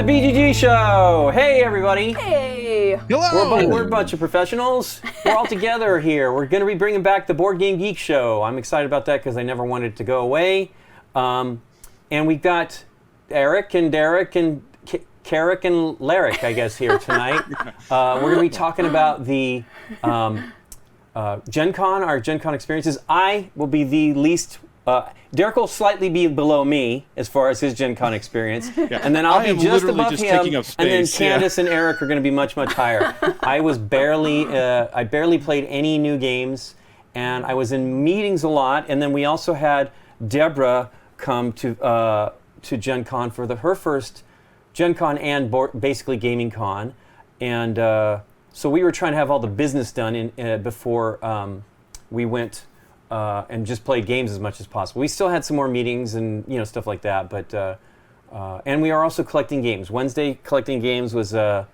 the BGG show. Hey, everybody. Hey. Hello. We're a bunch of professionals. We're all together here. We're going to be bringing back the Board Game Geek show. I'm excited about that because I never wanted it to go away. And we've got Eric and Derek and Carrick and Larrick, I guess, here tonight. We're going to be talking about the Gen Con, our Gen Con experiences. I will be the least... Derek will slightly be below me as far as his Gen Con experience, and then I'll be just above him, and then Candice and Eric are going to be much, much higher. I barely played any new games, and I was in meetings a lot, and then we also had Deborah come to Gen Con for her first Gen Con and basically Gaming Con, and so we were trying to have all the business done before we went and just played games as much as possible. We still had some more meetings and stuff like that, but and we are also collecting games. Wednesday collecting games was a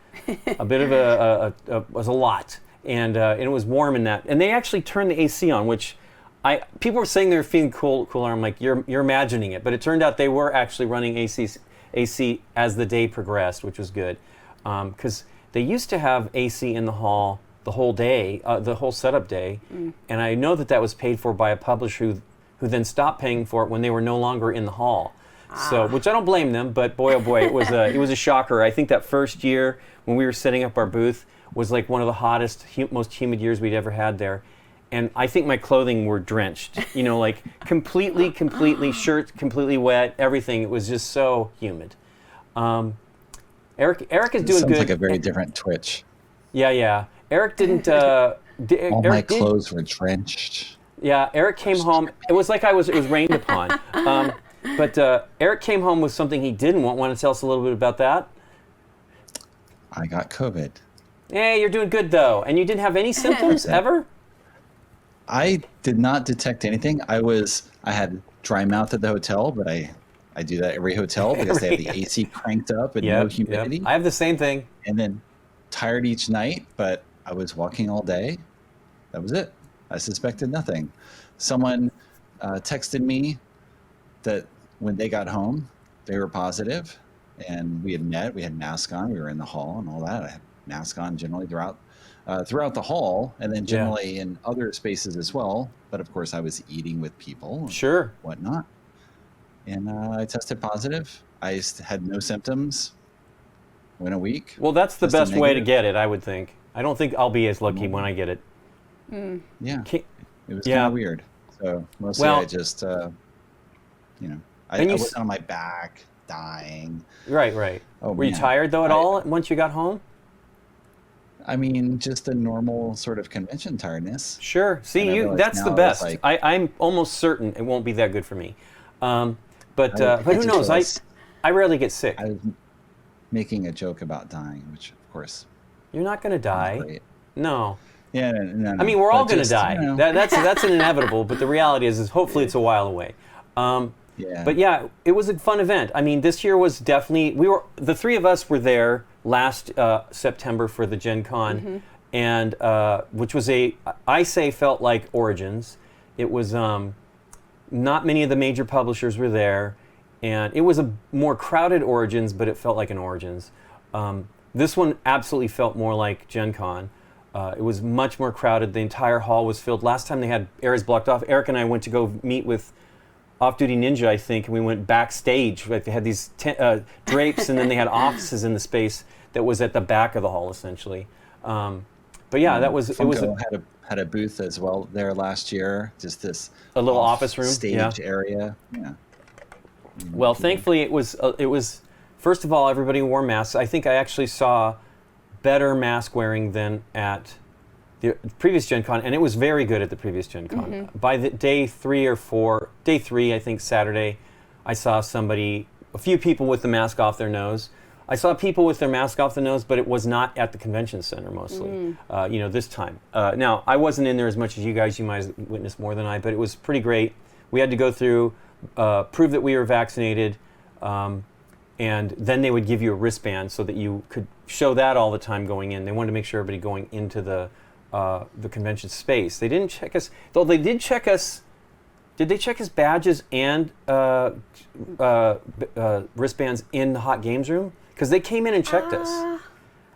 bit of was a lot, and it was warm in that. And they actually turned the AC on, which people were saying they were feeling cooler. I'm like, you're imagining it, but it turned out they were actually running AC as the day progressed, which was good, because they used to have AC in the hall the whole day, the whole setup day, and I know that was paid for by a publisher who then stopped paying for it when they were no longer in the hall. So, which I don't blame them, but boy oh boy, it was a shocker. I think that first year when we were setting up our booth was like one of the hottest, most humid years we'd ever had there, and I think my clothing were drenched. Like completely shirts completely wet, everything. It was just so humid. Eric is doing good. Sounds like a very different Twitch. Yeah. Eric didn't. All my clothes were drenched. Yeah, Eric came home. It was like it was rained upon. But Eric came home with something he didn't want. Want to tell us a little bit about that? I got COVID. Hey, you're doing good though, and you didn't have any symptoms ever? I did not detect anything. I had dry mouth at the hotel, but I do that every hotel because they have the AC cranked up and no humidity. I have the same thing. And then tired each night, but I was walking all day. That was it. I suspected nothing. Someone texted me that when they got home, they were positive, and we had met. We had masks on. We were in the hall and all that. I had masks on generally throughout the hall, and then generally in other spaces as well. But of course, I was eating with people, and whatnot, and I tested positive. I had no symptoms. Went a week. Well, that's the best way to get it, I would think. I don't think I'll be as lucky when I get it. Yeah, it was kind of weird. So mostly I just, I was on my back, dying. Right. Were you tired though at all once you got home? I mean, just a normal sort of convention tiredness. Sure. See, that's the best. I'm almost certain it won't be that good for me. But who knows? I rarely get sick. I was making a joke about dying, which of course you're not going to die. No. Yeah. No. I mean, we're all going to die. That's an inevitable. But the reality is hopefully it's a while away. But yeah, it was a fun event. I mean, this year was definitely the three of us were there last September for the Gen Con, and which was felt like Origins. It was not many of the major publishers were there. And it was a more crowded Origins, but it felt like an Origins. This one absolutely felt more like Gen Con. It was much more crowded. The entire hall was filled. Last time they had areas blocked off, Eric and I went to go meet with Off Duty Ninja, I think, and we went backstage. Like they had these drapes, and then they had offices in the space that was at the back of the hall, essentially. But yeah, that was... Funko had a booth as well there last year. Just this... A little office room. Stage area. Yeah. Well, thankfully, it was. First of all, everybody wore masks. I think I actually saw better mask wearing than at the previous Gen Con, and it was very good at the previous Gen Con. By the day three, I think Saturday, I saw a few people with the mask off their nose. I saw people with their mask off the nose, but it was not at the convention center mostly. This time. Now, I wasn't in there as much as you guys. You might have witnessed more than I, but it was pretty great. We had to go through. Prove that we were vaccinated, and then they would give you a wristband so that you could show that all the time going in. They wanted to make sure everybody going into the convention space. They didn't check us, though they did check us. Did they check us badges and wristbands in the hot games room? because they came in and checked us.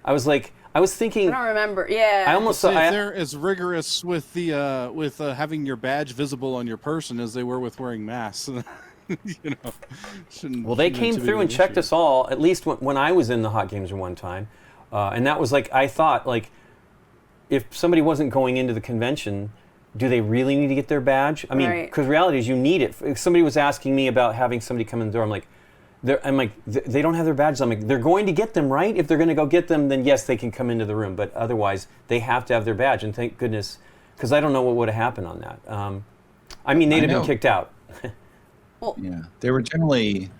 I was thinking. I don't remember. Yeah. I almost if they're as rigorous with the having your badge visible on your person as they were with wearing masks. Well, they came through and checked us all. At least when I was in the Hot Games one time, and that was I thought if somebody wasn't going into the convention, do they really need to get their badge? I mean, because reality is you need it. If somebody was asking me about having somebody come in the door, I'm like, they don't have their badges. I'm like, they're going to get them, right? If they're going to go get them, then yes, they can come into the room. But otherwise, they have to have their badge. And thank goodness, because I don't know what would have happened on that. They'd have been kicked out. Yeah, they were generally,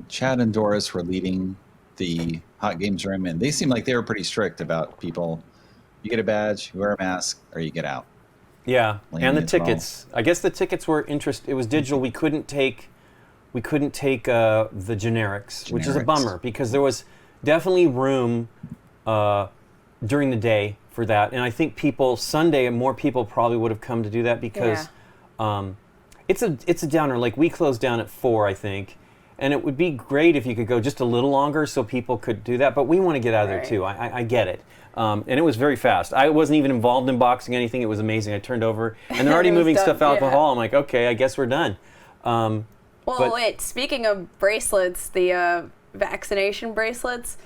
Chad and Doris were leading the Hot Games room, and they seemed like they were pretty strict about people. You get a badge, you wear a mask, or you get out. Yeah, and the tickets. Well. I guess the tickets were It was digital. We couldn't take the generics, which is a bummer because there was definitely room during the day for that. And I think Sunday, more people probably would have come to do that because it's a downer. We closed down at 4, I think. And it would be great if you could go just a little longer so people could do that. But we want to get out of there too. I get it. And it was very fast. I wasn't even involved in boxing anything. It was amazing. I turned over and they're already moving stuff out the hall. I'm like, okay, I guess we're done. Wait, speaking of bracelets, the vaccination bracelets,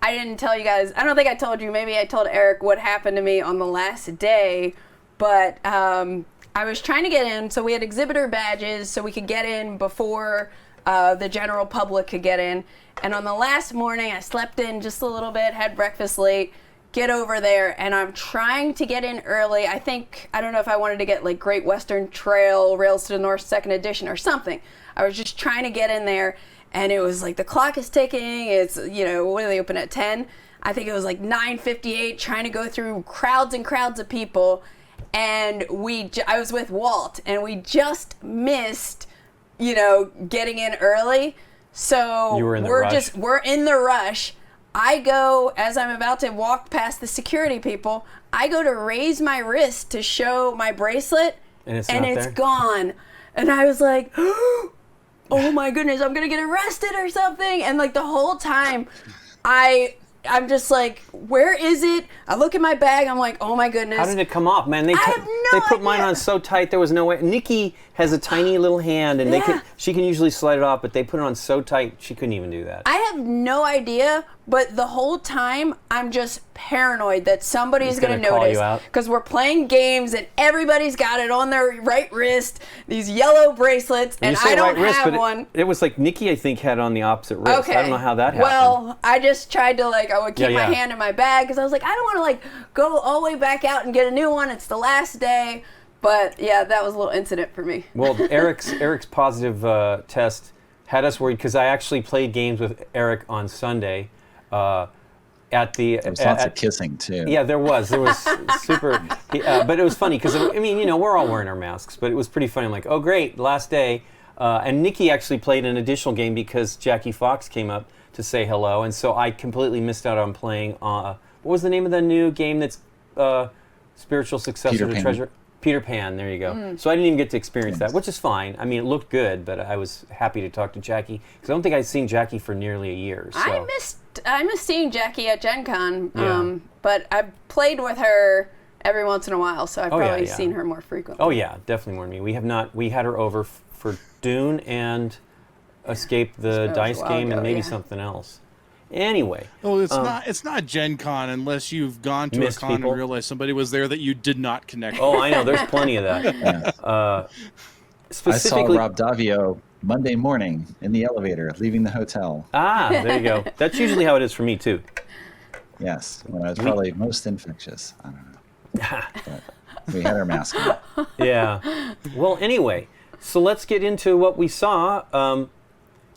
I didn't tell you guys, I don't think I told you, maybe I told Eric what happened to me on the last day, but I was trying to get in, so we had exhibitor badges so we could get in before the general public could get in, and on the last morning I slept in just a little bit, had breakfast late, get over there, and I'm trying to get in early. I don't know if I wanted to get Great Western Trail, Rails to the North 2nd edition or something. I was just trying to get in there, and it was the clock is ticking. It's, what do they open at 10? I think it was 9:58, trying to go through crowds and crowds of people, and I was with Walt, and we just missed, getting in early. So we're in the rush. I go, as I'm about to walk past the security people, I go to raise my wrist to show my bracelet, and it's gone. And I was like, oh my goodness, I'm going to get arrested or something. And the whole time, I'm just where is it? I look at my bag, I'm like, oh my goodness. How did it come off, man? They put mine on so tight, there was no way. Nikki has a tiny little hand, and she can usually slide it off, but they put it on so tight, she couldn't even do that. I have no idea, but the whole time, I'm just paranoid that somebody's going to notice. Because we're playing games, and everybody's got it on their right wrist, these yellow bracelets, and I don't have one. It was Nikki, I think, had it on the opposite wrist. Okay. I don't know how that happened. Well, I just tried to, I would keep my hand in my bag, because I was I don't want to, go all the way back out and get a new one. It's the last day. But, yeah, that was a little incident for me. Well, Eric's positive test had us worried, because I actually played games with Eric on Sunday there was lots of kissing, too. Yeah, there was super. But it was funny, because, we're all wearing our masks, but it was pretty funny. I'm like, oh, great, last day. And Nikki actually played an additional game because Jackie Fox came up to say hello, and so I completely missed out on playing, what was the name of the new game that's spiritual successor to Treasure? Peter Pan, there you go. So I didn't even get to experience that, which is fine. I mean, it looked good, but I was happy to talk to Jackie, because I don't think I'd seen Jackie for nearly a year. So. I missed seeing Jackie at Gen Con, but I've played with her every once in a while, so I've probably seen her more frequently. Oh yeah, definitely more than me. We had her over for Dune and Escape the Dice game and maybe something else. Anyway. Oh, it's not Gen Con unless you've gone to a con and realized somebody was there that you did not connect with. Oh, I know. There's plenty of that. I saw Rob Davio Monday morning in the elevator leaving the hotel. Ah, there you go. That's usually how it is for me, too. Yes. When I was probably most infectious. I don't know. But we had our mask on. Yeah. Well, anyway, so let's get into what we saw.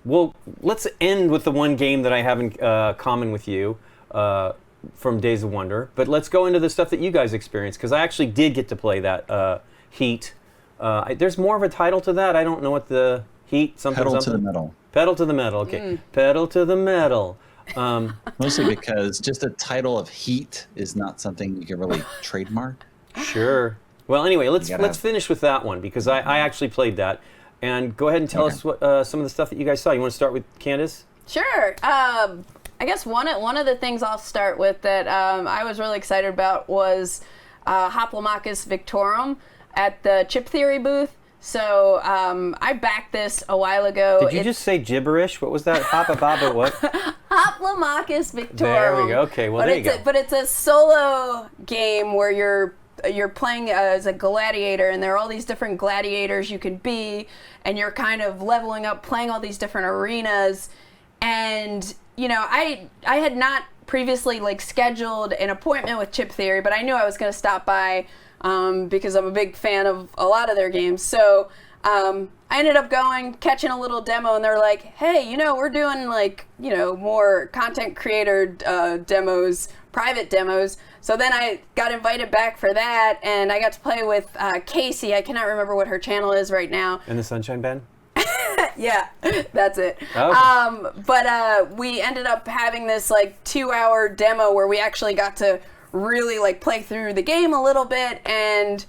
Well, let's end with the one game that I have in common with you from Days of Wonder. But let's go into the stuff that you guys experienced, because I actually did get to play that Heat. There's more of a title to that. I don't know what the Heat something. Pedal to the Metal. Pedal to the Metal. Okay. Pedal to the Metal. Mostly because just the title of Heat is not something you can really trademark. Sure. Well, anyway, let's finish with that one, because I actually played that. And go ahead and tell us what some of the stuff that you guys saw. You want to start with Candice? Sure. I guess one of the things I'll start with that I was really excited about was Hoplomachus Victorum at the Chip Theory booth. So I backed this a while ago. Did you just say gibberish? What was that? Hoppa Baba what? Hoplomachus Victorum. There we go. Okay, well, there you go. But it's a solo game where you're playing as a gladiator, and there are all these different gladiators you can be, and you're kind of leveling up, playing all these different arenas. And, you know, I had not previously, like, scheduled an appointment with Chip Theory, but I knew I was going to stop by because I'm a big fan of a lot of their games. So I ended up going, catching a little demo, and they're like, hey, you know, we're doing, like, you know, more content creator demos, private demos. So then I got invited back for that, and I got to play with Casey. I cannot remember what her channel is right now. And the Sunshine Band? Yeah, that's it. Okay. But we ended up having this like 2-hour demo where we actually got to really like play through the game a little bit, and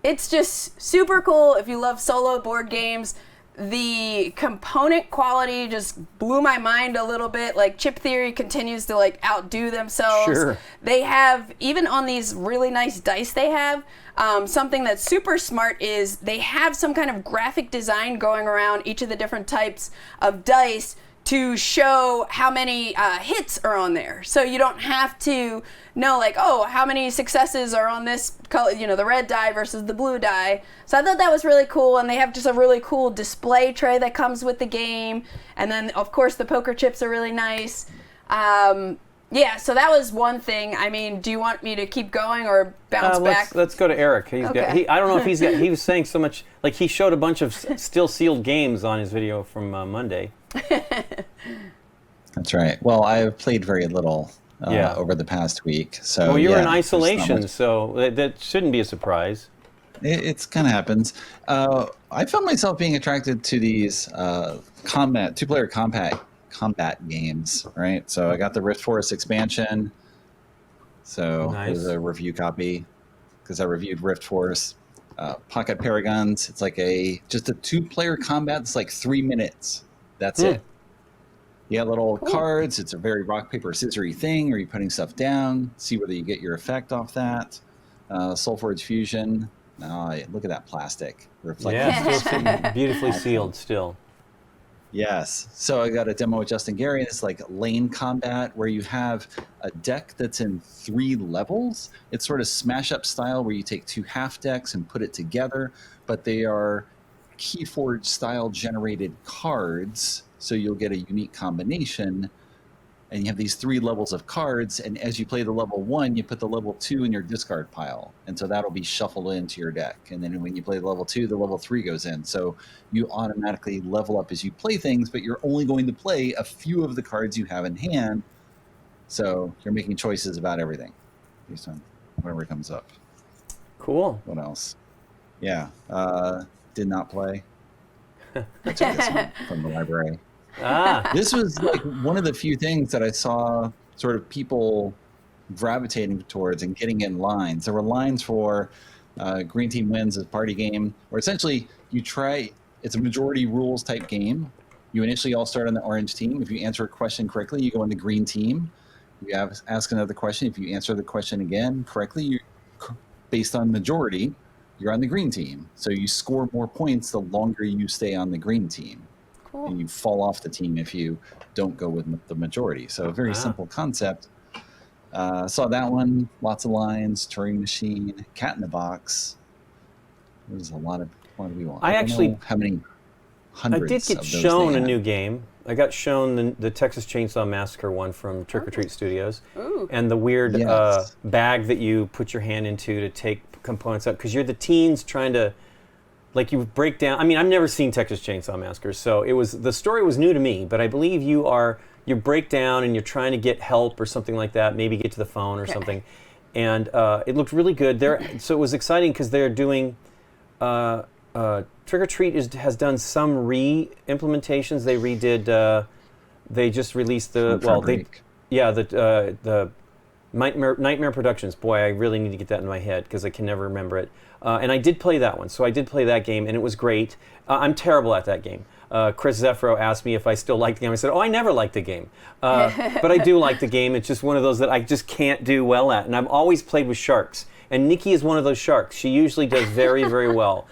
it's just super cool if you love solo board games. The component quality just blew my mind a little bit. Like, Chip Theory continues to like outdo themselves. Sure. They have, even on these really nice dice they have, something that's super smart is they have some kind of graphic design going around each of the different types of dice to show how many hits are on there. So you don't have to know, like, oh, how many successes are on this color, you know, the red die versus the blue die. So I thought that was really cool, and they have just a really cool display tray that comes with the game. And then, of course, the poker chips are really nice. Yeah, so that was one thing. I mean, do you want me to keep going or bounce back? Let's go to Eric. Okay. I don't know if he was saying so much, like he showed a bunch of still sealed games on his video from Monday. That's right. Well, I've played very little over the past week. So well, you're in isolation, so that shouldn't be a surprise. It's kind of happens. I found myself being attracted to these two-player combat games, right? So I got the Rift Forest expansion. So there's a review copy because I reviewed Rift Force. Pocket Paragons. It's like just a 2-player combat. It's like 3 minutes. That's it. You got little cards. It's a very rock, paper, scissory thing where you're putting stuff down. See whether you get your effect off that. Soulforge Fusion. Look at that plastic. Yeah, beautifully sealed still. Yes. So I got a demo with Justin Gary, and it's like lane combat where you have a deck that's in 3 levels. It's sort of smash up style where you take 2 half decks and put it together, but they are Keyforge style generated cards. So you'll get a unique combination, and you have these 3 levels of cards. And as you play the level 1, you put the level 2 in your discard pile. And so that'll be shuffled into your deck. And then when you play the level 2, the level 3 goes in. So you automatically level up as you play things, but you're only going to play a few of the cards you have in hand. So you're making choices about everything based on whatever comes up. Cool. What else? Yeah. Did not play. I took this one from the library. This was like one of the few things that I saw sort of people gravitating towards and getting in lines. There were lines for Green Team Wins as party game, where essentially it's a majority rules type game. You initially all start on the orange team. If you answer a question correctly, you go on the green team. You ask another question. If you answer the question again correctly, based on majority, you're on the green team. So you score more points the longer you stay on the green team. Cool. And you fall off the team if you don't go with the majority. So a very simple concept. Saw that one, lots of lines, Turing Machine, Cat in the Box. There's a lot of, what do we want? I don't know how many hundreds I did get shown a new game. I got shown the Texas Chainsaw Massacre one from Trick or Treat Studios. Ooh. And the weird bag that you put your hand into to take components out, because you're the teens trying to, like, you break down. I mean, I've never seen Texas Chainsaw Massacre, so the story was new to me, but I believe you break down and you're trying to get help or something like that, maybe get to the phone or something. And it looked really good. So it was exciting because they're doing, Trick or Treat has done some re-implementations. They redid, they just released the Nightmare Productions. Boy, I really need to get that in my head because I can never remember it. And I did play that one, so I did play that game, and it was great. I'm terrible at that game. Chris Zeffro asked me if I still liked the game. I said, I never liked the game. But I do like the game. It's just one of those that I just can't do well at. And I've always played with sharks. And Nikki is one of those sharks. She usually does very, very well.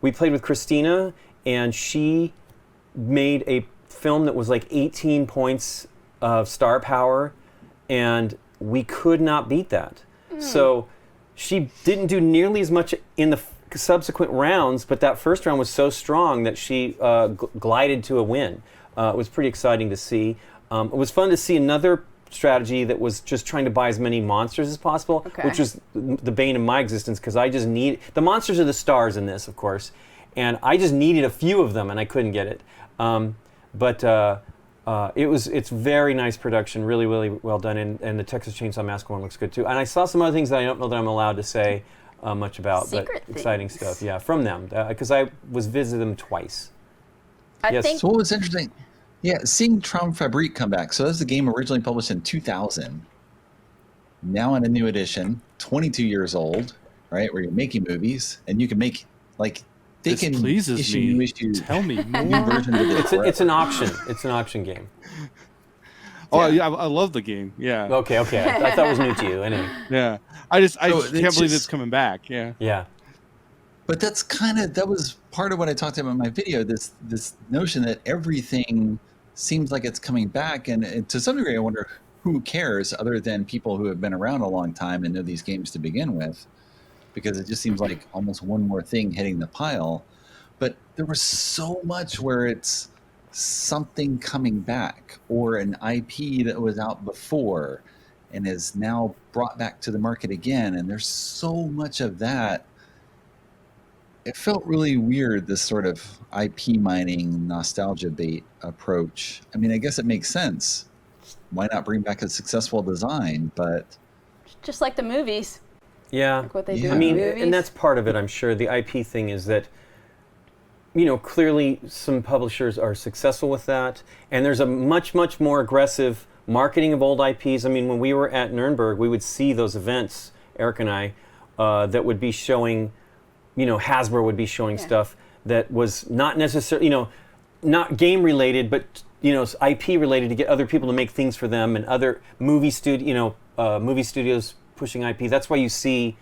We played with Christina, and she made a film that was like 18 points of star power, and we could not beat that. So she didn't do nearly as much in the subsequent rounds, but that first round was so strong that she glided to a win. It was pretty exciting to see. It was fun to see another strategy that was just trying to buy as many monsters as possible, which was the bane of my existence, because I just need... The monsters are the stars in this, of course, and I just needed a few of them, and I couldn't get it. It's very nice production, really, really well done, and the Texas Chainsaw Massacre one looks good too. And I saw some other things that I don't know that I'm allowed to say much about, Secret but exciting things. stuff, from them, because I was visiting them twice. I think So what was interesting, seeing Traum Fabrique come back. So that's the game originally published in 2000. Now in a new edition, 22 years old, right? Where you're making movies, and you can make they This can pleases issue me. new issues. Tell me New more. versions of it. It's an auction. It's an auction game. Oh, yeah, I love the game. Yeah. Okay. I thought it was new to you. Anyway. Yeah. I just can't it's believe just- it's coming back. Yeah. Yeah. But that was part of what I talked about in my video. This notion that everything seems like it's coming back, and to some degree, I wonder who cares other than people who have been around a long time and know these games to begin with, because it just seems like almost one more thing hitting the pile. But there was so much where it's something coming back, or an IP that was out before and is now brought back to the market again, and there's so much of that. It felt really weird, this sort of IP mining, nostalgia bait approach. I mean, I guess it makes sense. Why not bring back a successful design? But just like the movies, Yeah. like what they do Yeah. I in mean, the movies. and that's part of it, I'm sure. The IP thing is that, clearly some publishers are successful with that, and there's a much, much more aggressive marketing of old IPs. I mean, when we were at Nuremberg, we would see those events, Eric and I, that would be showing, Hasbro would be showing stuff that was not necessarily, not game related, but IP related, to get other people to make things for them, and other movie studios pushing IP. That's why you see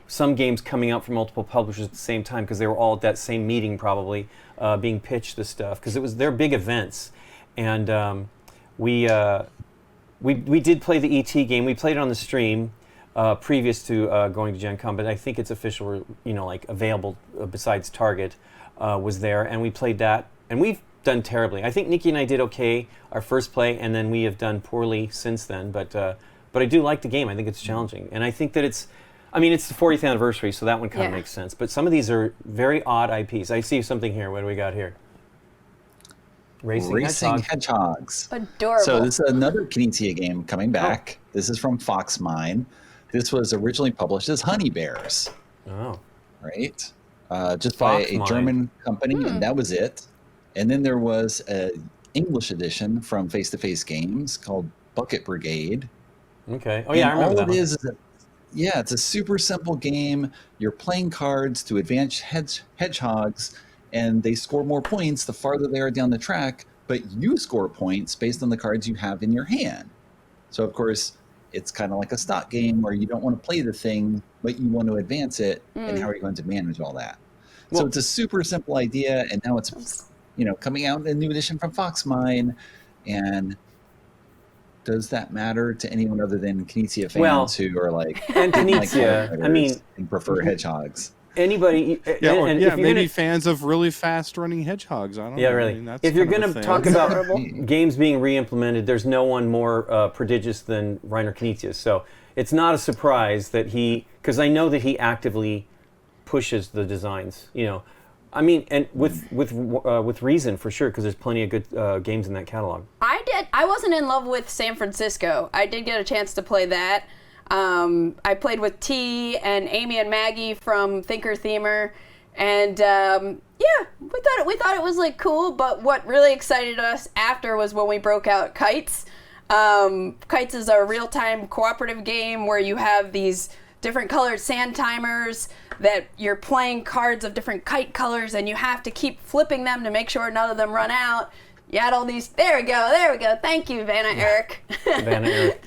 some games coming out from multiple publishers at the same time, because they were all at that same meeting probably being pitched this stuff, because they're big events. And we did play the ET game. We played it on the stream previous to going to Gen Con, but I think it's official, available besides Target was there, and we played that, and we've done terribly. I think Nikki and I did okay our first play, and then we have done poorly since then, but I do like the game. I think it's challenging, and I think that it's the 40th anniversary, so that one kind of makes sense. But some of these are very odd IPs. I see something here. What do we got here? Racing Hedgehogs. Adorable. So this is another Knizia game coming back. This is from Foxmine. This was originally published as Honey Bears. Oh. Right? Just by a Foxmine. German company, and that was it. And then there was an English edition from Face to Face Games called Bucket Brigade. Okay. Oh yeah, I remember all that it one. is it's a super simple game. You're playing cards to advance hedgehogs, and they score more points the farther they are down the track, but you score points based on the cards you have in your hand. So of course, it's kind of like a stock game where you don't want to play the thing, but you want to advance it, and how are you going to manage all that? So it's a super simple idea, and now it's coming out in a new edition from Foxmine, and does that matter to anyone other than Knizia fans who are like, and Knizia, and prefer hedgehogs? Anybody, maybe fans of really fast-running hedgehogs. I don't know. Yeah, really. If you're going to talk about games being re-implemented, there's no one more prodigious than Reiner Knizia. So it's not a surprise that because I know that he actively pushes the designs. And with reason, for sure, because there's plenty of good games in that catalog. I wasn't in love with San Francisco. I did get a chance to play that. I played with T and Amy and Maggie from Thinker Themer, and we thought it was cool. But what really excited us after was when we broke out Kites. Kites is a real-time cooperative game where you have these different colored sand timers that you're playing cards of different kite colors, and you have to keep flipping them to make sure none of them run out. You had all these. There we go. Thank you, Vanna Eric. Vanna Eric.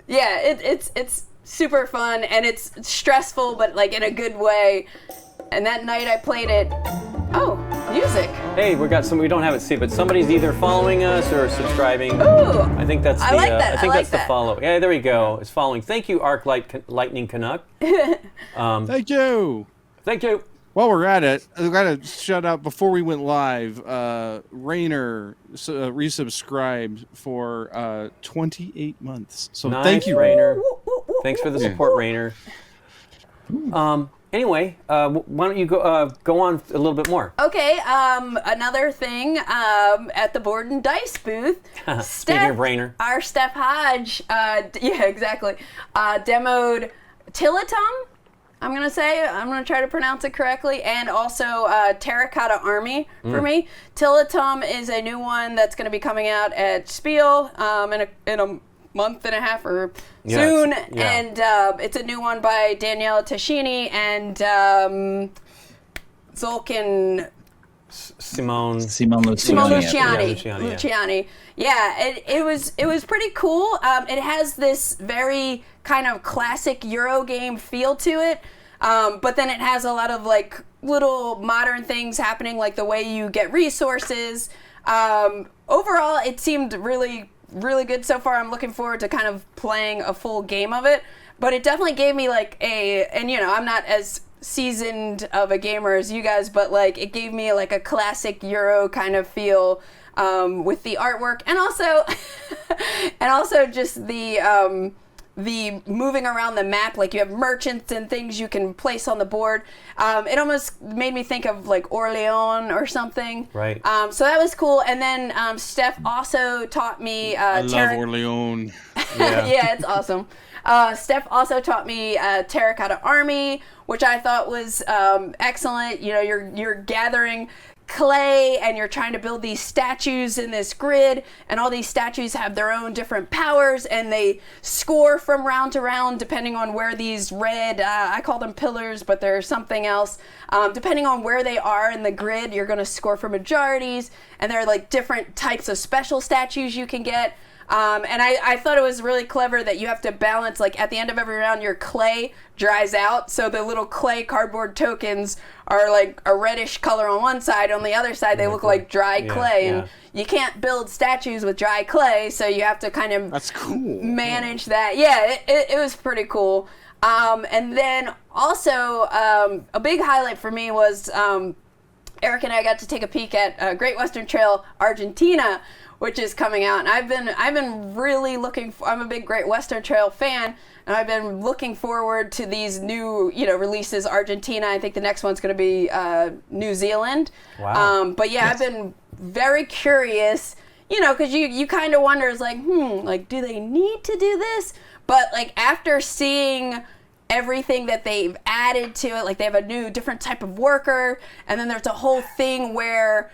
It's super fun, and it's stressful, but like in a good way. And that night I played it. Oh, music. Hey, we don't have it see, but somebody's either following us or subscribing. Ooh. I think that's the I like that. I think I that's like the follow. Yeah, there we go. It's following. Thank you, Lightning Canuck. Thank you. Thank you. While we're at it, I got to shout out before we went live. Rainer resubscribed for 28 months. So nice, thank you, Rainer. Thanks for the support, Rainer. Anyway, why don't you go on a little bit more? Okay, another thing at the Board and Dice booth. Speaking of Rainer. Our Steph Hodge, demoed Tillatum. I'm going to try to pronounce it correctly, and also Terracotta Army for me. Tillatum is a new one that's going to be coming out at Spiel in a month and a half or soon, and it's a new one by Daniela Tascini and Zolkin Simone Luciani. Yeah, it was pretty cool. It has this very kind of classic Euro game feel to it, but then it has a lot of like little modern things happening, like the way you get resources. Overall, it seemed really good so far. I'm looking forward to kind of playing a full game of it, but it definitely gave me like I'm not as seasoned of a gamer as you guys, but like it gave me like a classic Euro kind of feel with the artwork, and also just the moving around the map. Like you have merchants and things you can place on the board. It almost made me think of like Orleans or something. Right. So that was cool. And then Steph also taught me. I love Orleans. Yeah. Yeah, it's awesome. Steph also taught me Terracotta Army, which I thought was excellent. You know, you're gathering clay and you're trying to build these statues in this grid, and all these statues have their own different powers, and they score from round to round depending on where these red, I call them pillars, but they're something else. Depending on where they are in the grid, you're going to score for majorities, and there are like different types of special statues you can get. And I thought it was really clever that you have to balance, like at the end of every round, your clay dries out. So the little clay cardboard tokens are like a reddish color on one side. On the other side, they look like dry clay. And you can't build statues with dry clay, so you have to kind of manage that. Yeah, it was pretty cool. And then also a big highlight for me was Eric and I got to take a peek at Great Western Trail Argentina, which is coming out. And I've been really I'm a big Great Western Trail fan, and I've been looking forward to these new, releases. Argentina, I think the next one's going to be New Zealand. Wow. But yeah, yes. I've been very curious, because you kind of wonder, like, do they need to do this? But like after seeing everything that they've added to it, like they have a new different type of worker, and then there's a whole thing where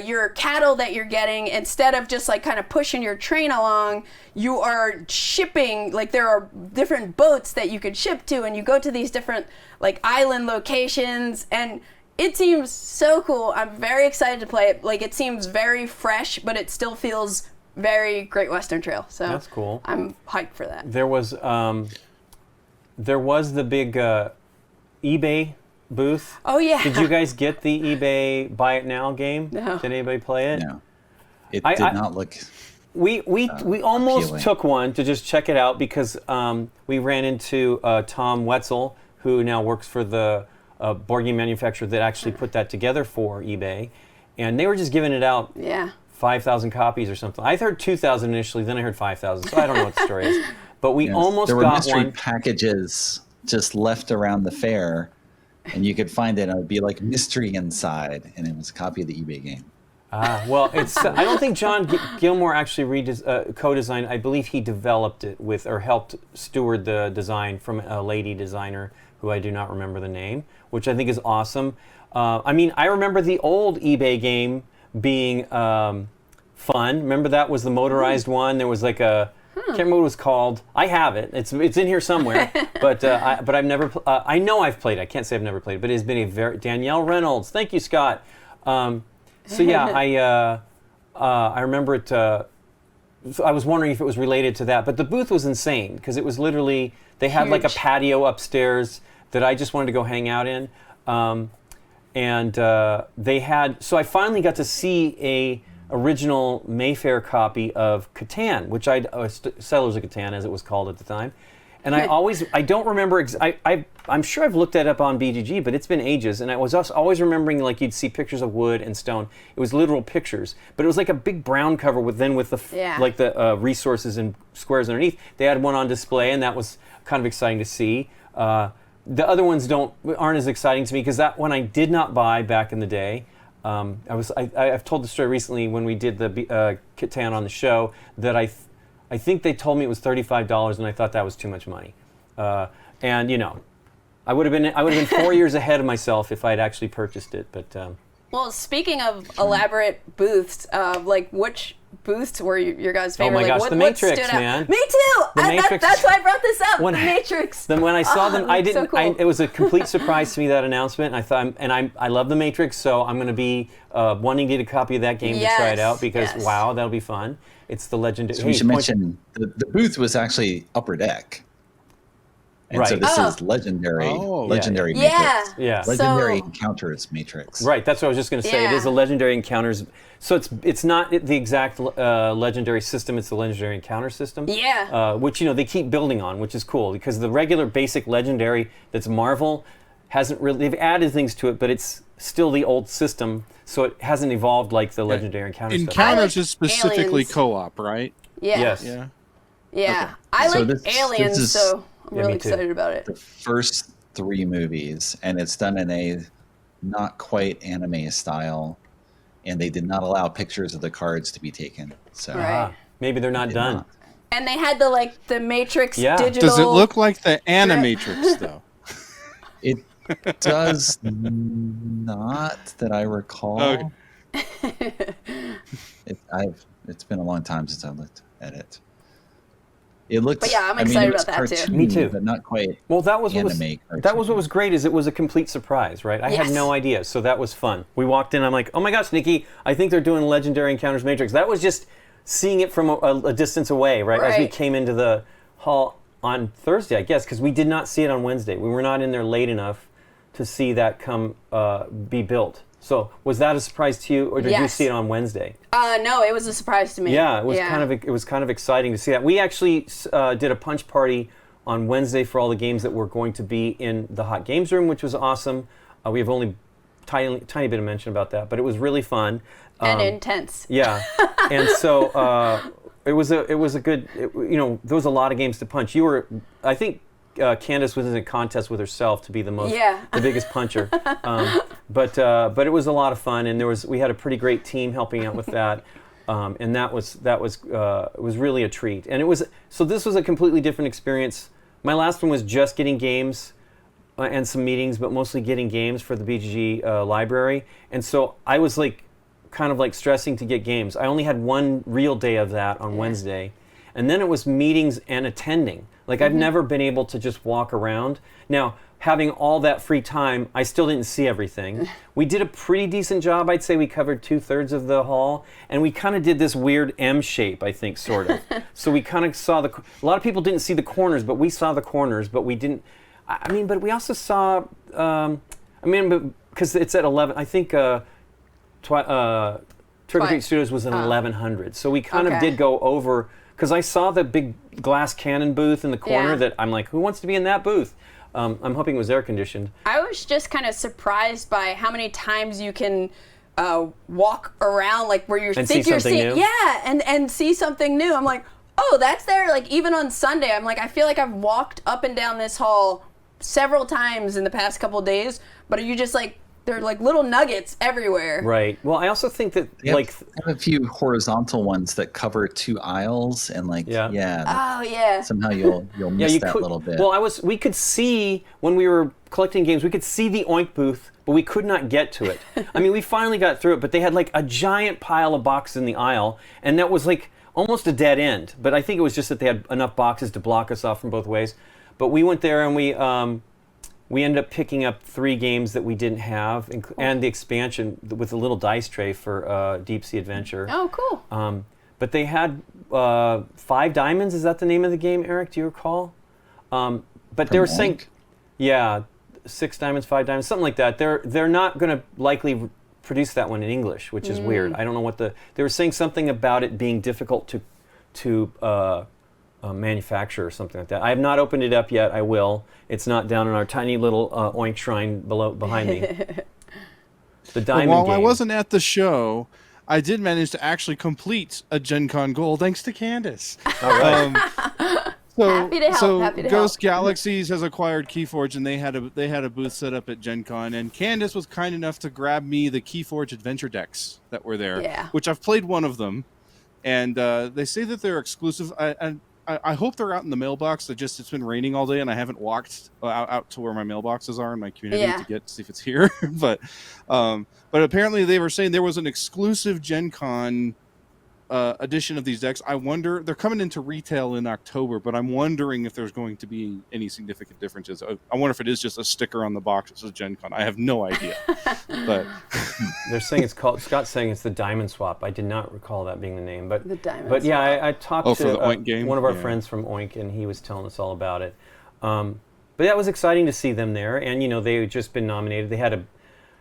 your cattle that you're getting, instead of just like kind of pushing your train along, you are shipping, like there are different boats that you could ship to, and you go to these different like island locations, and it seems so cool. I'm very excited to play it. Like it seems very fresh, but it still feels very Great Western Trail. So that's cool. I'm hyped for that. There was the big eBay booth. Oh yeah. Did you guys get the eBay Buy It Now game? No. Did anybody play it? No. It did not look. We almost appealing. took one to just check it out because we ran into Tom Wetzel, who now works for the board game manufacturer that actually put that together for eBay, and they were just giving it out. Yeah. 5,000 copies or something. I heard 2,000 initially, then I heard 5,000. So I don't know what the story is, but we almost there were got mystery one. packages just left around the fair, and you could find it, and it would be like mystery inside, and it was a copy of the eBay game. Well, it's. I don't think John Gilmore actually co-designed. I believe he developed it with, or helped steward the design from a lady designer who I do not remember the name, which I think is awesome. I mean, I remember the old eBay game being fun. Remember that was the motorized one? There was like a Can't remember what it was called. I have it. It's in here somewhere. but I've never. I know I've played it. I can't say I've never played it. But it's been a very Danielle Reynolds. Thank you, Scott. So yeah, I remember it. I was wondering if it was related to that, but the booth was insane because it was literally they had like a patio upstairs that I just wanted to go hang out in, and they had. So I finally got to see a original Mayfair copy of Catan, which Settlers of Catan as it was called at the time, and I don't remember. I'm sure I've looked that up on BGG, but it's been ages, and I was always remembering like you'd see pictures of wood and stone. It was literal pictures, but it was like a big brown cover with the resources and squares underneath. They had one on display, and that was kind of exciting to see. The other ones aren't as exciting to me because that one I did not buy back in the day. I've told the story recently when we did the Catan on the show that I think they told me it was $35, and I thought that was too much money. And you know, I would have been 4 years ahead of myself if I had actually purchased it. But well, speaking of elaborate booths, like which booths were your guys' favorite? Oh my gosh, like, the Matrix, man. Me too. That's why I brought this up. The Matrix. Then when I saw them, I didn't. So cool. It was a complete surprise to me, that announcement. And I thought, I love the Matrix, so I'm going to be wanting to get a copy of that game to try it out because wow, that'll be fun. It's the legendary. So we should mention the booth was actually Upper Deck. And so this is legendary Matrix. Yeah. Legendary Encounters Matrix. Right, that's what I was just going to say. It is a Legendary Encounters. So it's not the exact Legendary system, it's the Legendary Encounter system. Yeah. Which, they keep building on, which is cool, because the regular basic Legendary that's Marvel hasn't really, they've added things to it, but it's still the old system, so it hasn't evolved like the Legendary Encounter stuff. Encounters is specifically co-op, right? Yeah. Yes. Yeah. Okay. I like Aliens, so I'm really excited about it. The first 3 movies, and it's done in a not quite anime style, and they did not allow pictures of the cards to be taken. So maybe they're not done. And they had the Matrix digital. Does it look like the Animatrix though? It does not, that I recall. Okay. It's been a long time since I looked at it. It looked. But yeah, I'm excited about that cartoony, too. Me too. But not quite. Well, that was what was great. Is it was a complete surprise, right? I had no idea, so that was fun. We walked in, I'm like, oh my gosh, Nikki, I think they're doing Legendary Encounters Matrix. That was just seeing it from a distance away, right? As we came into the hall on Thursday, I guess, because we did not see it on Wednesday. We were not in there late enough to see that be built. So was that a surprise to you, or did you see it on Wednesday? No, it was a surprise to me. Yeah, it was kind of exciting to see that. We actually did a punch party on Wednesday for all the games that were going to be in the Hot Games room, which was awesome. We have only tiny bit of mention about that, but it was really fun and intense. Yeah, and so it was a good. There was a lot of games to punch. I think. Candice was in a contest with herself to be the biggest puncher, but it was a lot of fun, and we had a pretty great team helping out with that, and that was really a treat. And this was a completely different experience. My last one was just getting games and some meetings, but mostly getting games for the BGG library, and so I was kind of stressing to get games. I only had one real day of that on Wednesday, and then it was meetings and attending. I've never been able to just walk around. Now, having all that free time, I still didn't see everything. We did a pretty decent job. I'd say we covered 2/3 of the hall, and we kind of did this weird M shape, I think, sort of. So we kind of saw a lot of people didn't see the corners, but we saw the corners, but we didn't, but we also saw, because it's at 11, I think Trick or Treat Studios was at 1100, so we kind of did go over, because I saw the big glass cannon booth in the corner that I'm like, who wants to be in that booth? I'm hoping it was air conditioned. I was just kind of surprised by how many times you can walk around, where you think you're seeing, and see something new. I'm like, oh, that's there. Even on Sunday, I'm like, I feel like I've walked up and down this hall several times in the past couple of days. But are you just they're little nuggets everywhere. Right. Well, I also think that they have a few horizontal ones that cover 2 aisles, and somehow you'll miss that little bit. Well, we could see when we were collecting games, we could see the Oink booth, but we could not get to it. We finally got through it, but they had a giant pile of boxes in the aisle, and that was almost a dead end. But I think it was just that they had enough boxes to block us off from both ways. But we went there and we ended up picking up 3 games that we didn't have, and the expansion with a little dice tray for Deep Sea Adventure. Oh, cool. But they had 5 Diamonds. Is that the name of the game, Eric? Do you recall? But they were saying, yeah, 6 Diamonds, 5 Diamonds, something like that. They're not going to likely produce that one in English, which is weird. I don't know what they were saying something about it being difficult to manufacture or something like that. I have not opened it up yet. I will. It's not down in our tiny little oink shrine behind me. The Diamond While game. I wasn't at the show, I did manage to actually complete a Gen Con goal thanks to Candice. All right. Happy to help. Ghost Galaxies has acquired Keyforge, and they had a booth set up at Gen Con, and Candice was kind enough to grab me the Keyforge adventure decks that were there, which I've played one of them, and they say that they're exclusive. I hope they're out in the mailbox. It's been raining all day, and I haven't walked out to where my mailboxes are in my community to see if it's here. But apparently they were saying there was an exclusive Gen Con edition of these decks. I wonder, they're coming into retail in October, but I'm wondering if there's going to be any significant differences. I wonder if it is just a sticker on the box that says Gen Con. I have no idea. But they're saying Scott's saying it's the Diamond Swap. I did not recall that being the name, but the Diamond But yeah, Swap. I talked to the Oink game? one of our friends from Oink, and he was telling us all about it. But that was exciting to see them there, and they had just been nominated. They had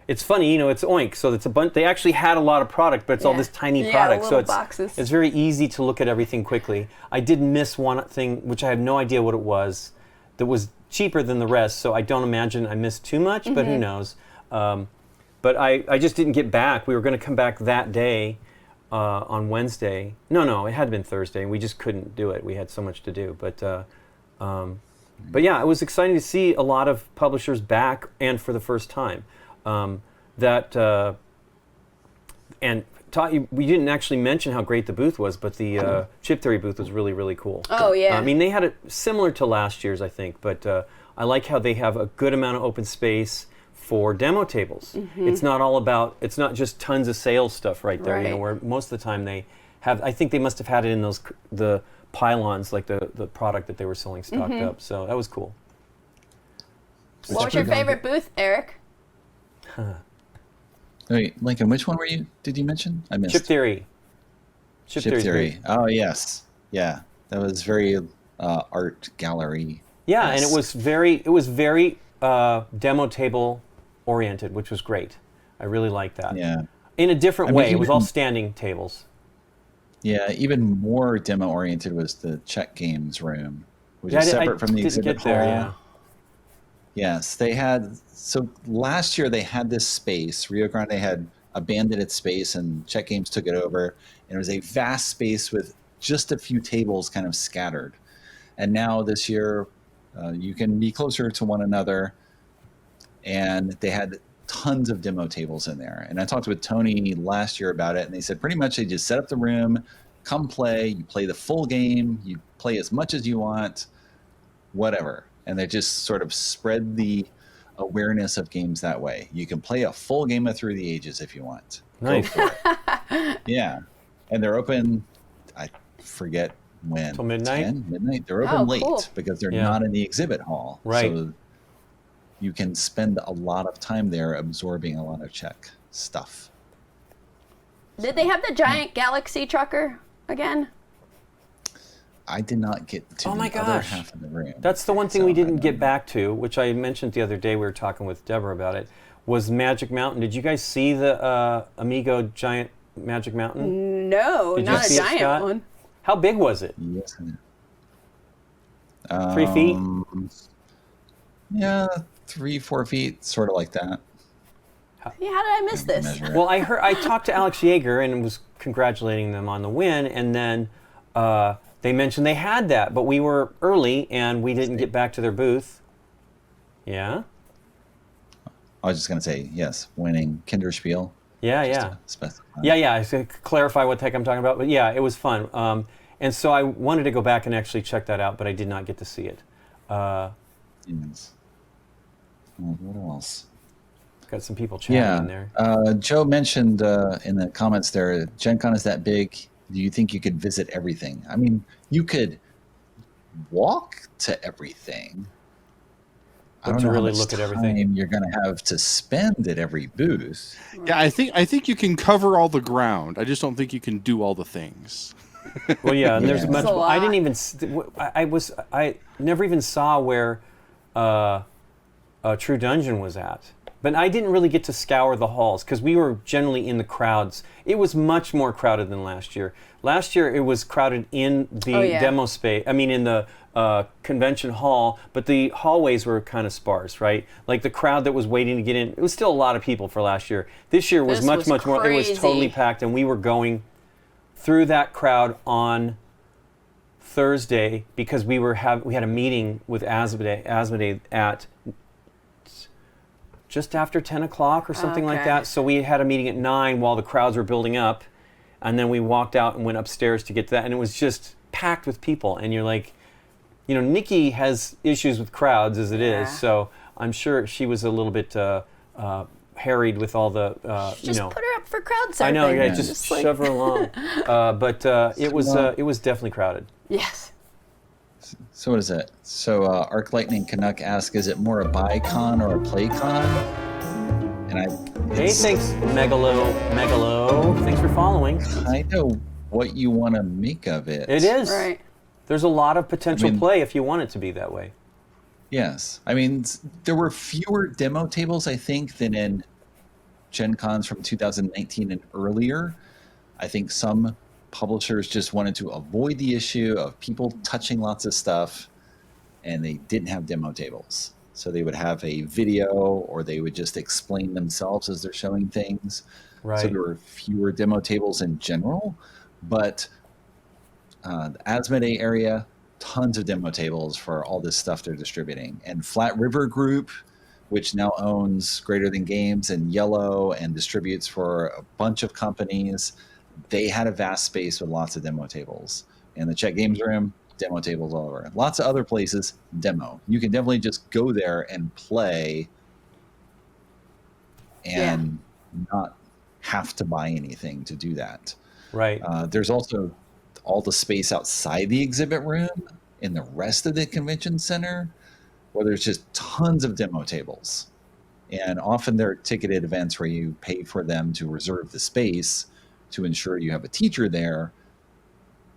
it's funny, it's Oink, so it's a bunch. They actually had a lot of product, but it's all this tiny product, so it's very easy to look at everything quickly. I did miss one thing, which I had no idea what it was, that was cheaper than the rest. So I don't imagine I missed too much, but who knows? But I just didn't get back. We were going to come back that day on Wednesday. No, it had been Thursday, and we just couldn't do it. We had so much to do, but yeah, it was exciting to see a lot of publishers back and for the first time. We didn't actually mention how great the booth was, but the Chip Theory booth was really, really cool. Oh, yeah. I mean, they had it similar to last year's, I think, but I like how they have a good amount of open space for demo tables. It's not just tons of sales stuff right there, where most of the time they have, I think they must have had it in the pylons, like the product that they were selling stocked up. So that was cool. What was your favorite booth, Eric? Wait, Lincoln, which one did you mention? I missed. Chip Theory. Chip Theory. Oh, yes. Yeah. That was very art gallery. Yeah, and it was very demo table oriented, which was great. I really liked that. Yeah. In a different way. It was all standing tables. Yeah, even more demo oriented was the Czech games room, which is separate from the exhibit hall. Yeah. Yes, they had. So last year they had this space. Rio Grande had abandoned its space, and Czech Games took it over. And it was a vast space with just a few tables kind of scattered. And now this year, you can be closer to one another. And they had tons of demo tables in there. And I talked with Tony last year about it, and they said pretty much they just set up the room, come play, you play the full game, you play as much as you want, whatever. And they just sort of spread the awareness of games that way. You can play a full game of Through the Ages if you want. Nice. Go for it. Yeah. And they're open, I forget when. Till midnight? 10, midnight. They're open late cool. because they're not in the exhibit hall. Right. So you can spend a lot of time there absorbing a lot of Czech stuff. Did they have the giant galaxy trucker again? I did not get to the other half of the room. That's the one thing we didn't get back to, which I mentioned the other day. We were talking with Deborah about it, was Magic Mountain. Did you guys see the Amigo giant Magic Mountain? No, Did not you see a giant Scott? one. How big was it? Yes. 3 feet? Yeah, 3-4 feet, sort of like that. Yeah, how did I miss this? Measure it. Well, I talked to Alex Yeager and was congratulating them on the win, and then they mentioned they had that, but we were early and we didn't get back to their booth. Yeah? I was just going to say, yes, winning Kinderspiel. Yeah. Specify. Yeah. I was going to clarify what the heck I'm talking about, but yeah, it was fun. And so I wanted to go back and actually check that out, but I did not get to see it. Yes. What else? Got some people chatting in there. Joe mentioned in the comments there, Gen Con is that big. do you think you could visit everything? I mean, you could walk to everything. I don't know really how much look at everything you're going to have to spend at every booth. Yeah, I think you can cover all the ground. I just don't think you can do all the things. Well, yeah, and there's much. I didn't even. I never even saw where True Dungeon was at. But I didn't really get to scour the halls because we were generally in the crowds. It was much more crowded than last year. Last year it was crowded in the demo space. I mean, in the convention hall, but the hallways were kind of sparse, right? Like the crowd that was waiting to get in, it was still a lot of people for last year. This year was much more. It was totally packed, and we were going through that crowd on Thursday because we had a meeting with Asmodee at just after 10 o'clock or something like that. So we had a meeting at 9 while the crowds were building up. And then we walked out and went upstairs to get to that. And it was just packed with people. And you're like, Nikki has issues with crowds as it is. So I'm sure she was a little bit harried with all the, Just put her up for crowd surfing. I know, yeah, just shove her along. But it was definitely crowded. Yes. So what is it? So Arc Lightning Canuck asks, is it more a buy con or a play con? And hey, thanks, Megalo. Thanks for following. I know what you want to make of it. It is. Right. There's a lot of potential play if you want it to be that way. Yes. I mean, there were fewer demo tables, I think, than in Gen Cons from 2019 and earlier. I think some publishers just wanted to avoid the issue of people touching lots of stuff, and they didn't have demo tables. So they would have a video, or they would just explain themselves as they're showing things. Right. So there were fewer demo tables in general, but the Asmodee area, tons of demo tables for all this stuff they're distributing. And Flat River Group, which now owns Greater Than Games and Yellow and distributes for a bunch of companies, they had a vast space with lots of demo tables. In the Czech Games Room, demo tables all over. Lots of other places, demo. You can definitely just go there and play and not have to buy anything to do that. Right. There's also all the space outside the exhibit room in the rest of the convention center where there's just tons of demo tables. And often they're ticketed events where you pay for them to reserve the space to ensure you have a teacher there,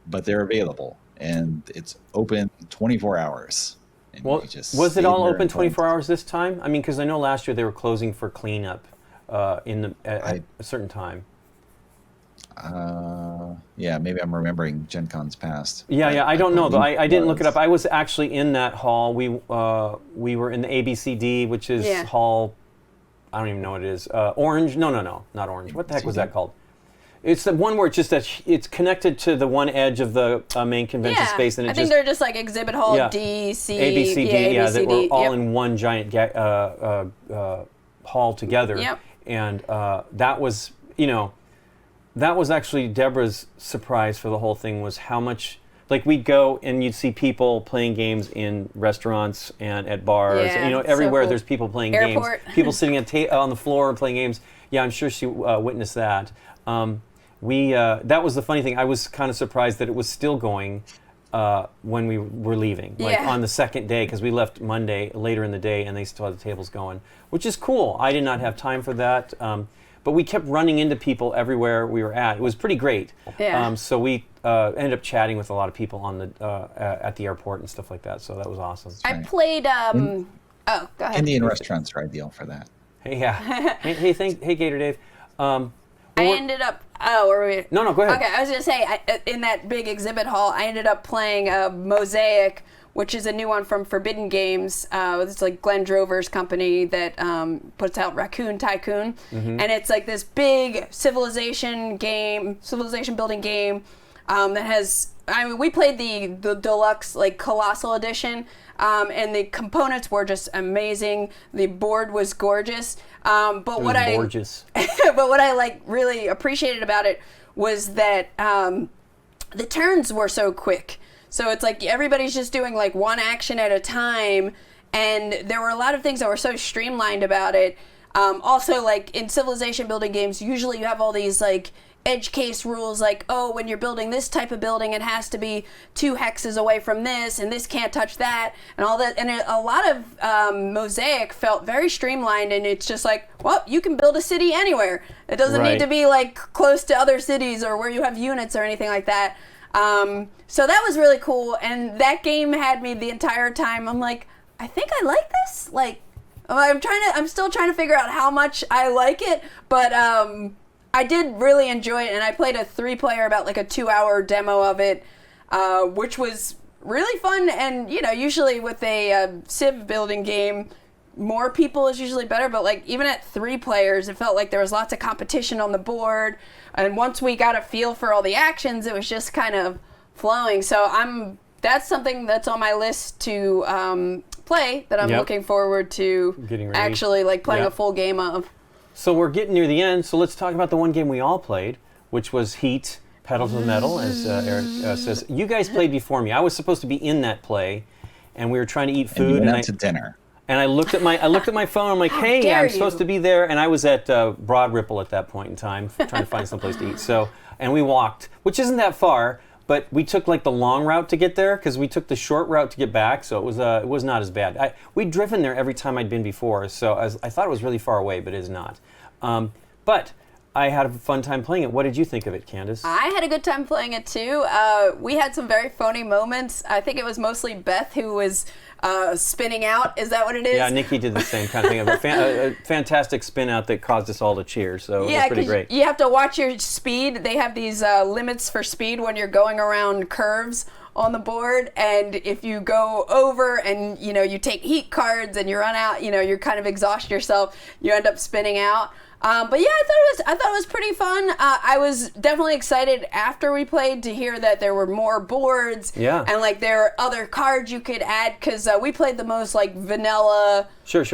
but they're available and it's open 24 hours. And well, was it all open 24 hours this time? I mean, because I know last year they were closing for cleanup at a certain time. Yeah, maybe I'm remembering Gen Con's past. Yeah, I don't know though. I didn't look it up. I was actually in that hall. We were in the ABCD, which is hall. I don't even know what it is. Orange? No, not orange. What the heck was that called? It's the one where it's just it's connected to the one edge of the main convention space, and I think they're just like exhibit hall D, C, ABCD, that were all in one giant hall together. Yep. And that was, that was actually Deborah's surprise for the whole thing, was how much, like, we'd go and you'd see people playing games in restaurants and at bars. Yeah, and, everywhere so cool. there's people playing Airport. games. People sitting on the floor playing games. Yeah, I'm sure she witnessed that. That was the funny thing. I was kind of surprised that it was still going when we were leaving, like on the second day, because we left Monday later in the day and they still had the tables going, which is cool. I did not have time for that. But we kept running into people everywhere we were at. It was pretty great. Yeah. So we ended up chatting with a lot of people on at the airport and stuff like that. So that was awesome. I played. Go ahead. Indian restaurants are ideal for that. Hey, yeah. hey, Gator Dave. I ended up. Oh, were we? No, go ahead. Okay, I was gonna say in that big exhibit hall, I ended up playing Mosaic, which is a new one from Forbidden Games. It's like Glenn Drover's company that puts out Raccoon Tycoon, and it's like this big civilization building game that has. I mean, we played the deluxe, like, Colossal Edition, and the components were just amazing. The board was gorgeous. But what I like really appreciated about it was that the turns were so quick. So it's like everybody's just doing like one action at a time, and there were a lot of things that were so streamlined about it. Also, like in civilization building games, usually you have all these like edge case rules like, oh, when you're building this type of building, it has to be 2 hexes away from this, and this can't touch that, and all that. And a lot of Mosaic felt very streamlined, and it's just like, well, you can build a city anywhere. It doesn't need to be like close to other cities or where you have units or anything like that. So that was really cool, and that game had me the entire time. I'm like, I think I like this. Like, I'm still trying to figure out how much I like it, but I did really enjoy it, and I played a 3-player, about like a 2-hour demo of it, which was really fun. And usually with a Civ building game, more people is usually better, but like even at 3 players, it felt like there was lots of competition on the board. And once we got a feel for all the actions, it was just kind of flowing. So that's something that's on my list to play, that I'm looking forward to actually like playing a full game of. So we're getting near the end, so let's talk about the one game we all played, which was Heat, Pedal to the Metal, as Eric says. You guys played before me. I was supposed to be in that play, and we were trying to eat food. And you went out to dinner. And I looked at my phone. I'm like, hey, I'm supposed to be there. And I was at Broad Ripple at that point in time, trying to find someplace to eat. So, and we walked, which isn't that far, but we took like the long route to get there because we took the short route to get back. So it was not as bad. We'd driven there every time I'd been before, so I thought it was really far away, but it is not. But I had a fun time playing it. What did you think of it, Candice? I had a good time playing it too. We had some very phony moments. I think it was mostly Beth who was spinning out. Is that what it is? Yeah, Nikki did the same kind of thing. A fantastic spin out that caused us all to cheer. So it was pretty great. You have to watch your speed. They have these limits for speed when you're going around curves on the board, and if you go over and you take heat cards and you run out, you kind of exhaust yourself, you end up spinning out. But yeah, I thought it was pretty fun. I was definitely excited after we played to hear that there were more boards. Yeah. And like there are other cards you could add, because we played the most like vanilla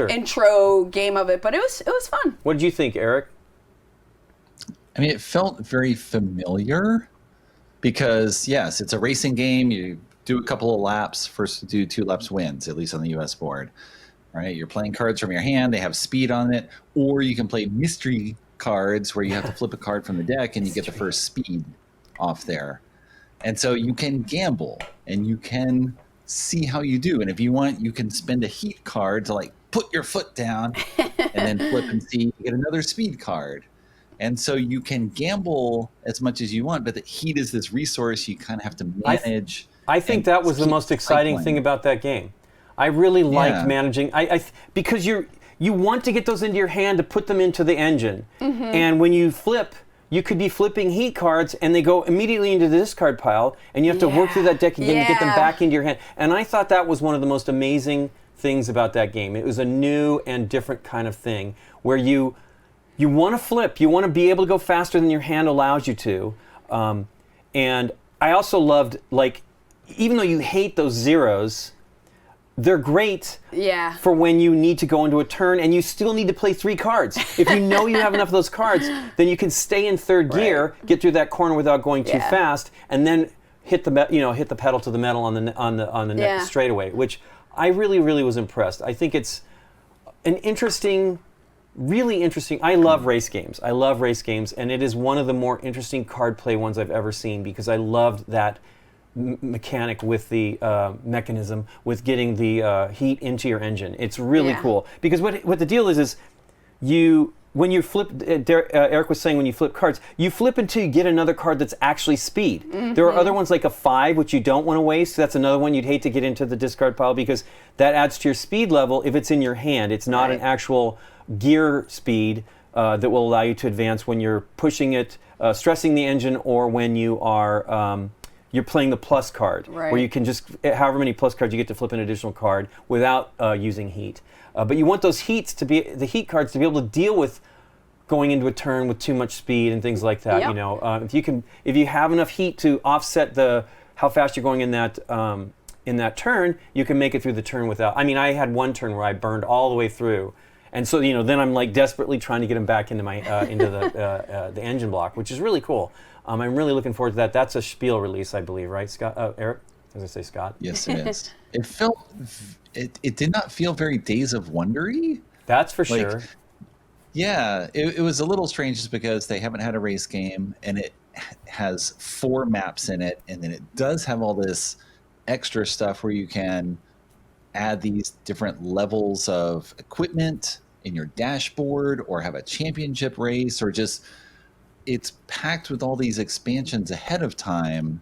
intro game of it, but it was fun. What did you think, Eric? I mean, it felt very familiar because yes, it's a racing game. You do a couple of laps. First to do 2 laps wins, at least on the US board. Right, you're playing cards from your hand. They have speed on it, or you can play mystery cards where you have to flip a card from the deck and you get the first speed off there. And so you can gamble and you can see how you do. And if you want, you can spend a heat card to like put your foot down and then flip and see, you get another speed card. And so you can gamble as much as you want, but the heat is this resource you kind of have to manage. I think that was the most exciting thing about that game. I really liked managing, because you want to get those into your hand to put them into the engine. Mm-hmm. And when you flip, you could be flipping heat cards and they go immediately into the discard pile, and you have to work through that deck again to get them back into your hand. And I thought that was one of the most amazing things about that game. It was a new and different kind of thing where you want to flip, you want to be able to go faster than your hand allows you to. And I also loved, like, even though you hate those zeros, they're great for when you need to go into a turn and you still need to play 3 cards. If you know you have enough of those cards, then you can stay in third gear, get through that corner without going too fast, and then hit the pedal to the metal on the next straightaway, which I really, really was impressed. I think it's an interesting, really interesting. I love race games. And it is one of the more interesting card play ones I've ever seen, because I loved that mechanic with the mechanism with getting the heat into your engine. It's really cool, because what the deal is when you flip, Eric was saying when you flip cards, you flip until you get another card that's actually speed. Mm-hmm. There are other ones like a 5 which you don't want to waste. That's another one you'd hate to get into the discard pile, because that adds to your speed level if it's in your hand. It's not an actual gear speed that will allow you to advance when you're pushing it, stressing the engine, or when you are you're playing the plus card, where you can just, however many plus cards you get to flip an additional card without using heat. But you want those heat cards to be able to deal with going into a turn with too much speed and things like that. Yep. If you have enough heat to offset how fast you're going in that turn, you can make it through the turn without. I mean, I had one turn where I burned all the way through, and so then I'm like desperately trying to get them back into my into the engine block, which is really cool. I'm really looking forward to that. That's a Spiel release, I believe, right, Scott? Eric? As I say, Scott? Yes, it is. It did not feel very Days of Wondery. That's for sure. Yeah, it was a little strange just because they haven't had a race game, and it has 4 maps in it, and then it does have all this extra stuff where you can add these different levels of equipment in your dashboard, or have a championship race, or just it's packed with all these expansions ahead of time,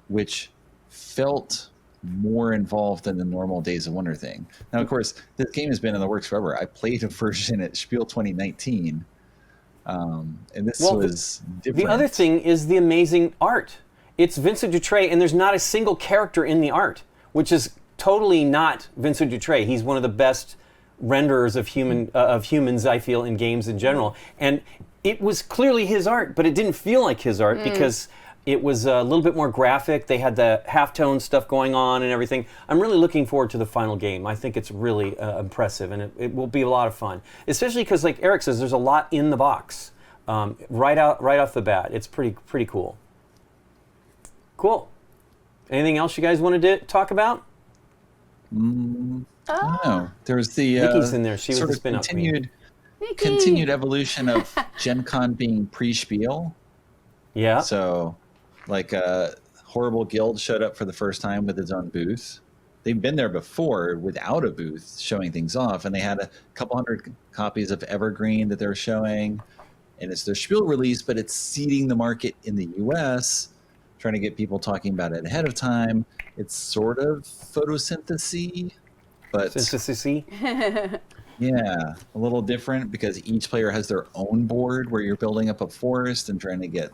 which felt more involved than the normal Days of Wonder thing. Now, of course, this game has been in the works forever. I played a version at Spiel 2019, and this was different. The other thing is the amazing art. It's Vincent Dutrait, and there's not a single character in the art, which is totally not Vincent Dutrait. He's one of the best renderers of humans, I feel, in games in general. And it was clearly his art, but it didn't feel like his art because it was a little bit more graphic. They had the halftone stuff going on and everything. I'm really looking forward to the final game. I think it's really impressive, and it will be a lot of fun. Especially because, like Eric says, there's a lot in the box right off the bat. It's pretty cool. Cool. Anything else you guys wanted to talk about? No. There's the Nikki's in there. She was sort the of spin-up queen. continued evolution of Gen Con being pre-Spiel. Yeah. So, like, Horrible Guild showed up for the first time with its own booth. They've been there before without a booth showing things off, and they had a couple hundred copies of Evergreen that they're showing, and it's their Spiel release, but it's seeding the market in the US, trying to get people talking about it ahead of time. It's sort of photosynthesis, but yeah, a little different because each player has their own board where you're building up a forest and trying to get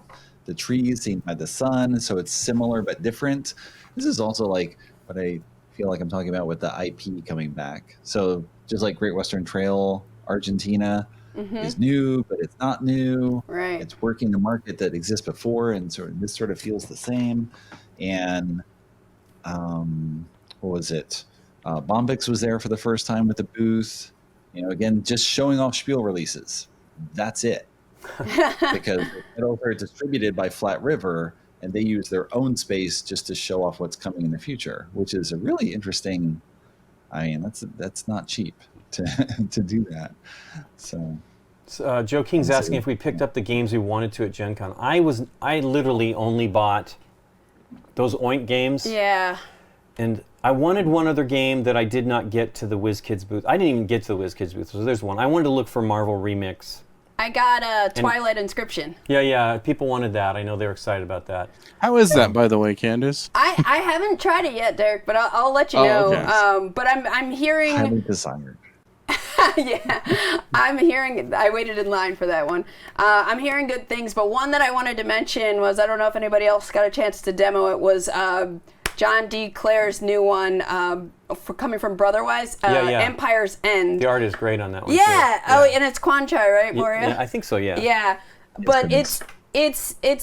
the trees seen by the sun. So it's similar but different. This is also like what I feel like I'm talking about with the IP coming back. So just like Great Western Trail, Argentina is new, but it's not new. Right. It's working the market that exists before, and this sort of feels the same. And what was it? Bombix was there for the first time with the booth. Again, just showing off Spiel releases. That's it. Because the titles are distributed by Flat River, and they use their own space just to show off what's coming in the future, which is a really interesting. I mean, that's not cheap to do that. So Joe King's asking if we picked up the games we wanted to at Gen Con. I literally only bought those Oink games. Yeah. And I wanted one other game that I did not get to the WizKids booth. I didn't even get to the WizKids booth, so there's one. I wanted to look for Marvel Remix. I got Twilight Inscription. Yeah, people wanted that. I know they were excited about that. How is that, by the way, Candice? I haven't tried it yet, Derek, but I'll let you know. Okay. But I'm hearing... Highly desired. Yeah, I'm hearing... I waited in line for that one. I'm hearing good things, but one that I wanted to mention was, I don't know if anybody else got a chance to demo it, was John D. Clare's new one, coming from Brotherwise, Empire's End. The art is great on that one, yeah. too. Oh, and it's Quanchai, right, Moria? Yeah, I think so, yeah. Yeah, but it's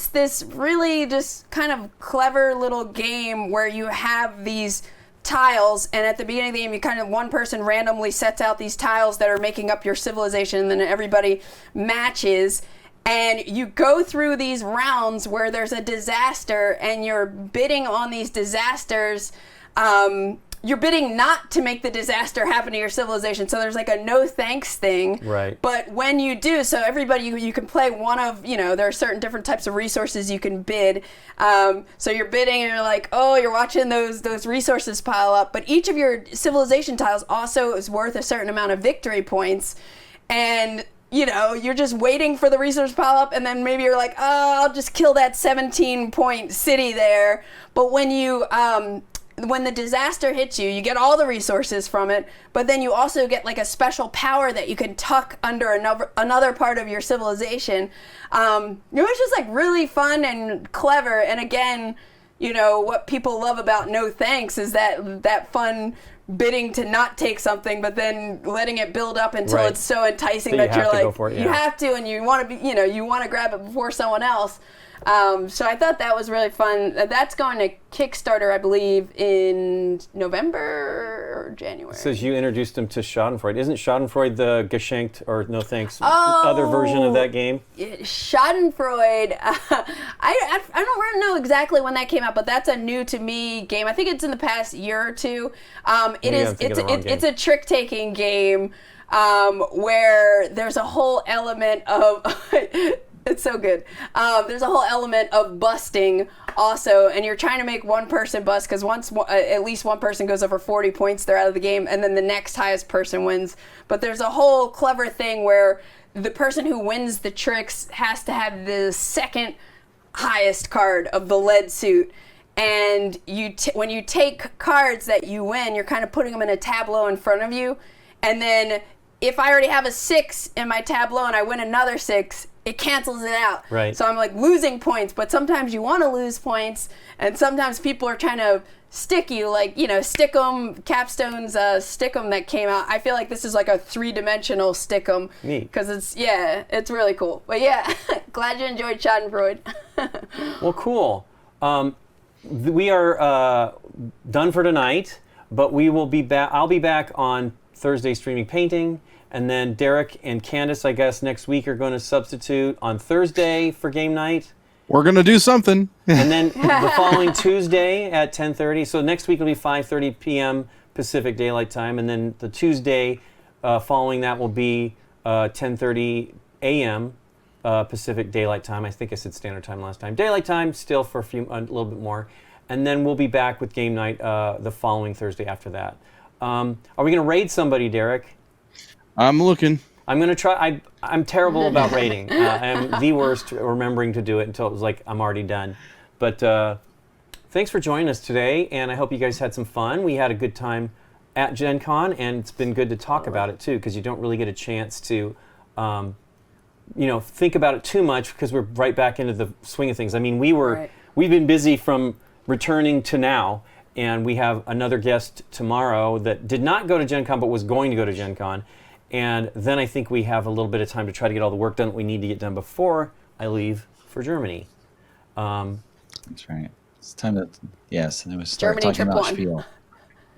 this really just kind of clever little game where you have these tiles, and at the beginning of the game, you kind of one person randomly sets out these tiles that are making up your civilization, and then everybody matches, and you go through these rounds where there's a disaster, and you're bidding on these disasters. You're bidding not to make the disaster happen to your civilization, so there's like a no thanks thing. Right. But when you do, so everybody, you can play one of, there are certain different types of resources you can bid. So you're bidding and you're like, oh, you're watching those resources pile up. But each of your civilization tiles also is worth a certain amount of victory points. And, you're just waiting for the resource pile up, and then maybe you're like, oh, I'll just kill that 17-point city there. But when the disaster hits you, you get all the resources from it, but then you also get like a special power that you can tuck under another part of your civilization. It was just like really fun and clever. And again, what people love about No Thanks is that fun bidding to not take something, but then letting it build up until it's so enticing that you're like, you have to, and you want to be, you want to grab it before someone else. So I thought that was really fun. That's going to Kickstarter, I believe, in November or January. It says you introduced him to Schadenfreude. Isn't Schadenfreude the Geschenkt, or No Thanks, other version of that game? Schadenfreude. I don't really know exactly when that came out, but that's a new to me game. I think it's in the past year or two. It's a trick-taking game. where there's a whole element of it's so good. There's a whole element of busting also, and you're trying to make one person bust because once at least one person goes over 40 points, they're out of the game, and then the next highest person wins. But there's a whole clever thing where the person who wins the tricks has to have the second highest card of the lead suit. And when you take cards that you win, you're kind of putting them in a tableau in front of you. And then if I already have a 6 in my tableau and I win another 6, it cancels it out. Right. So I'm like losing points, but sometimes you want to lose points, and sometimes people are trying to stick you, like, stick 'em, Capstone's stick 'em that came out. I feel like this is like a 3-dimensional stick 'em. Neat. Because it's really cool. But yeah, glad you enjoyed Schadenfreude. Well, cool. We are done for tonight, but we will be back. I'll be back on Thursday streaming painting, and then Derek and Candice, I guess, next week are going to substitute on Thursday for game night. We're going to do something. And then the following Tuesday at 10:30. So next week will be 5:30 p.m. Pacific Daylight Time, and then the Tuesday following that will be 10:30 a.m. Pacific Daylight Time. I think I said Standard Time last time. Daylight Time still for a little bit more. And then we'll be back with game night the following Thursday after that. Are we going to raid somebody, Derek? I'm looking. I'm going to try. I'm terrible about raiding. I'm the worst at remembering to do it until it was like I'm already done. But thanks for joining us today, and I hope you guys had some fun. We had a good time at Gen Con, and it's been good to talk about it too, because you don't really get a chance to think about it too much, because we're right back into the swing of things. I mean, we've been busy from returning to now, and we have another guest tomorrow that did not go to Gen Con but was going to go to Gen Con. And then I think we have a little bit of time to try to get all the work done that we need to get done before I leave for Germany. That's right. It's time to, yes, and then we start Germany talking about trip Spiel.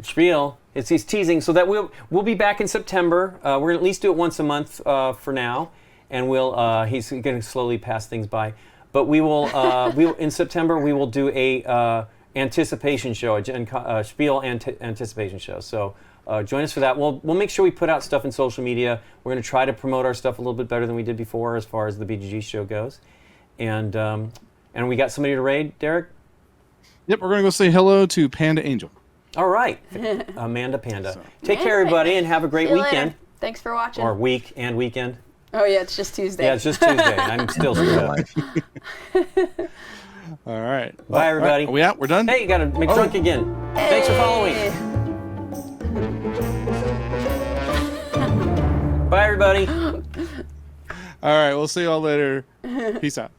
Spiel. He's teasing. So that we'll be back in September. We're going to at least do it once a month for now. And he's going to slowly pass things by. But we will, in September, we will do a anticipation show, a Spiel anticipation show. So join us for that. We'll make sure we put out stuff in social media. We're going to try to promote our stuff a little bit better than we did before as far as the BGG show goes. And we got somebody to raid, Derek? Yep, we're going to go say hello to Panda Angel. All right. Amanda Panda. Take care, everybody, and have a great weekend. Later. Thanks for watching. Or week and weekend. Oh, yeah, it's just Tuesday. Yeah, it's just Tuesday. I'm still screwed up. All right. Bye, everybody. Right. Are we out? We're done? Hey, you got to make drunk again. Hey. Thanks for following. Bye, everybody. All right. We'll see you all later. Peace out.